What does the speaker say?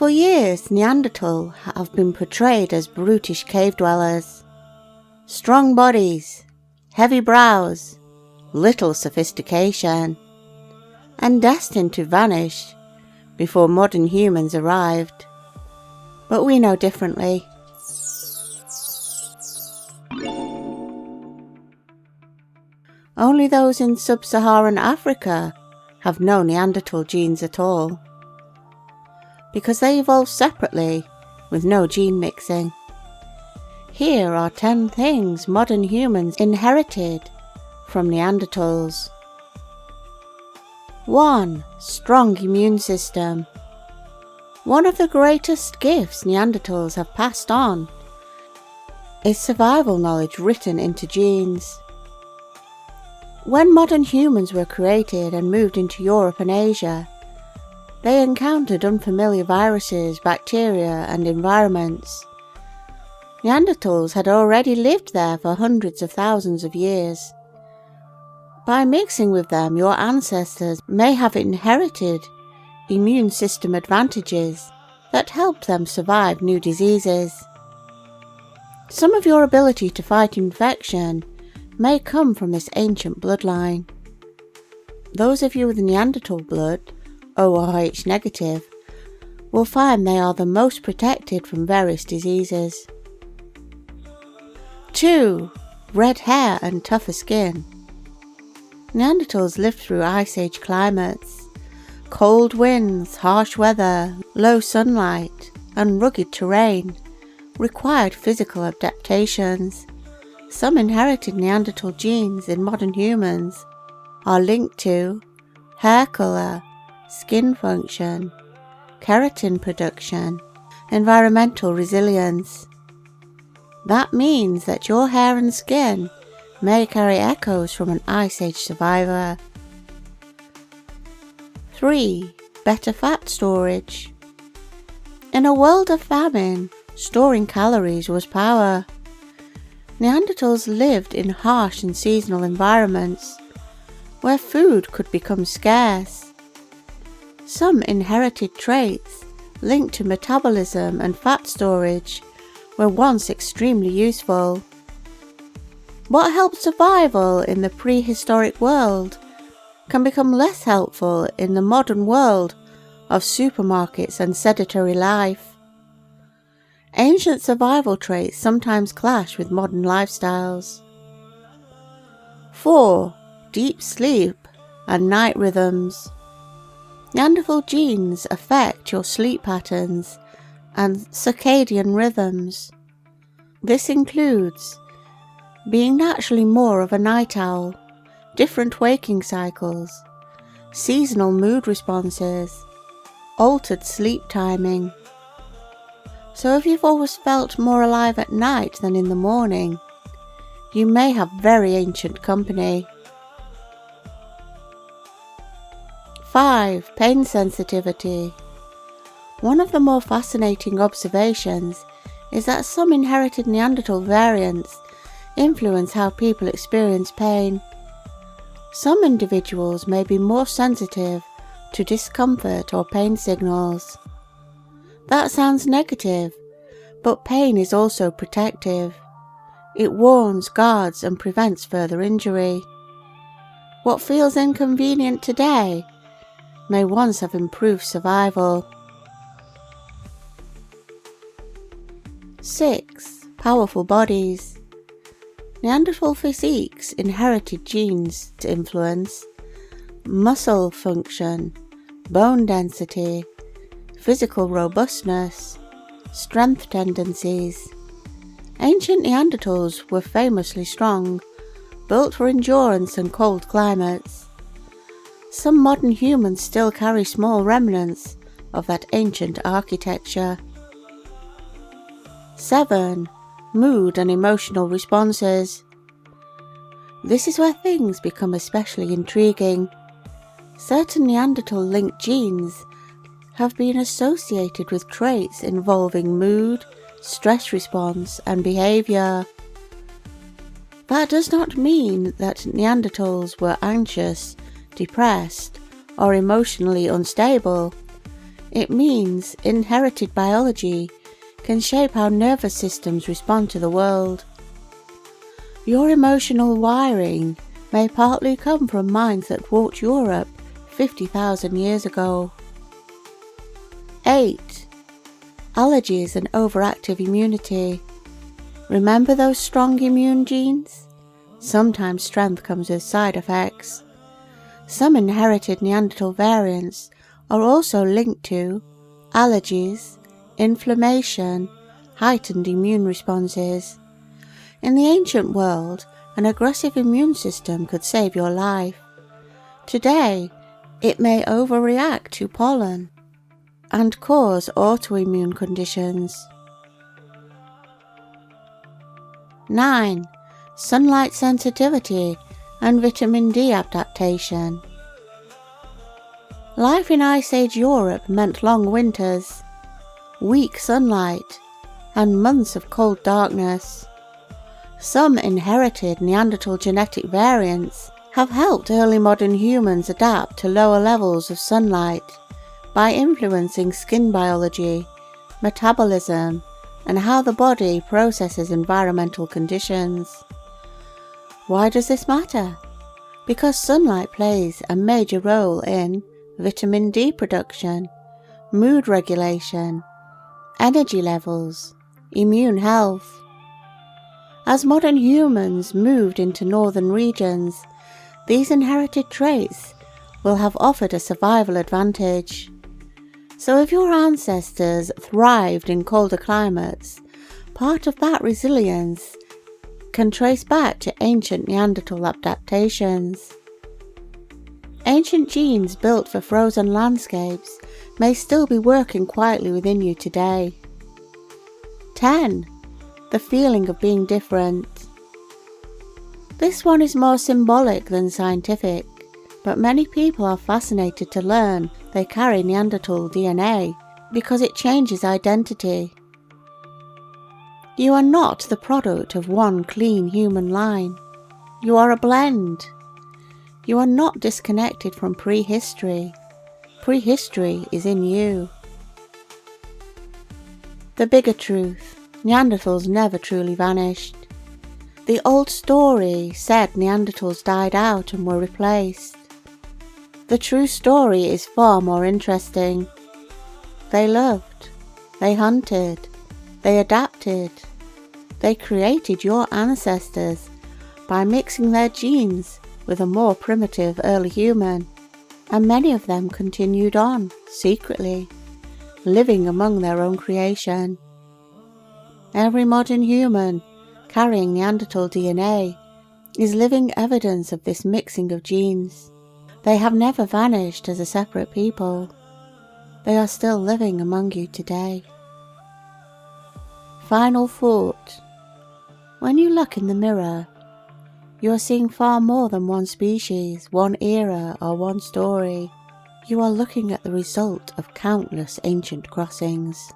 For years, Neanderthal have been portrayed as brutish cave dwellers. Strong bodies, heavy brows, little sophistication, and destined to vanish before modern humans arrived. But we know differently. Only those in sub-Saharan Africa have no Neanderthal genes at all, because they evolved separately with no gene mixing. Here are 10 things modern humans inherited from Neanderthals. 1. Strong immune system. One of the greatest gifts Neanderthals have passed on is survival knowledge written into genes. When modern humans were created and moved into Europe and Asia, they encountered unfamiliar viruses, bacteria, and environments. Neanderthals had already lived there for hundreds of thousands of years. By mixing with them, your ancestors may have inherited immune system advantages that helped them survive new diseases. Some of your ability to fight infection may come from this ancient bloodline. Those of you with Neanderthal blood, ORH negative, will find they are the most protected from various diseases. 2. Red hair and tougher skin. Neanderthals lived through Ice Age climates. Cold winds, harsh weather, low sunlight, and rugged terrain required physical adaptations. Some inherited Neanderthal genes in modern humans are linked to hair colour, skin function, keratin production, environmental resilience. That means that your hair and skin may carry echoes from an Ice Age survivor. 3. Better fat storage. In a world of famine, storing calories was power. Neanderthals lived in harsh and seasonal environments where food could become scarce. Some inherited traits linked to metabolism and fat storage were once extremely useful. What helped survival in the prehistoric world can become less helpful in the modern world of supermarkets and sedentary life. Ancient survival traits sometimes clash with modern lifestyles. 4. Deep sleep and night rhythms. Neanderthal genes affect your sleep patterns and circadian rhythms. This includes being naturally more of a night owl, different waking cycles, seasonal mood responses, altered sleep timing. So if you've always felt more alive at night than in the morning, you may have very ancient company. 5. Pain sensitivity. One of the more fascinating observations is that some inherited Neanderthal variants influence how people experience pain. Some individuals may be more sensitive to discomfort or pain signals. That sounds negative, but pain is also protective. It warns, guards, and prevents further injury. What feels inconvenient today may once have improved survival. 6. Powerful bodies. Neanderthal physiques inherited genes to influence muscle function, bone density, physical robustness, strength tendencies. Ancient Neanderthals were famously strong, built for endurance and cold climates. Some modern humans still carry small remnants of that ancient architecture. 7. Mood and emotional responses. This is where things become especially intriguing. Certain Neanderthal-linked genes have been associated with traits involving mood, stress response, and behavior. That does not mean that Neanderthals were anxious, depressed, or emotionally unstable. It means inherited biology can shape how nervous systems respond to the world. Your emotional wiring may partly come from minds that walked Europe 50,000 years ago. 8. Allergies and overactive immunity. Remember those strong immune genes? Sometimes strength comes with side effects. Some inherited Neanderthal variants are also linked to allergies, inflammation, heightened immune responses. In the ancient world, an aggressive immune system could save your life. Today, it may overreact to pollen and cause autoimmune conditions. 9. Sunlight sensitivity and vitamin D adaptation. Life in Ice Age Europe meant long winters, weak sunlight, and months of cold darkness. Some inherited Neanderthal genetic variants have helped early modern humans adapt to lower levels of sunlight by influencing skin biology, metabolism, and how the body processes environmental conditions. Why does this matter? Because sunlight plays a major role in vitamin D production, mood regulation, energy levels, immune health. As modern humans moved into northern regions, these inherited traits will have offered a survival advantage. So if your ancestors thrived in colder climates, part of that resilience can trace back to ancient Neanderthal adaptations. Ancient genes built for frozen landscapes may still be working quietly within you today. 10. The feeling of being different. This one is more symbolic than scientific, but many people are fascinated to learn they carry Neanderthal DNA because it changes identity. You are not the product of one clean human line. You are a blend. You are not disconnected from prehistory. Prehistory is in you. The bigger truth: Neanderthals never truly vanished. The old story said Neanderthals died out and were replaced. The true story is far more interesting. They loved, they hunted, they adapted, they created your ancestors by mixing their genes with a more primitive early human, and many of them continued on, secretly, living among their own creation. Every modern human carrying Neanderthal DNA is living evidence of this mixing of genes. They have never vanished as a separate people. They are still living among you today. Final thought. When you look in the mirror, you are seeing far more than one species, one era, or one story. You are looking at the result of countless ancient crossings.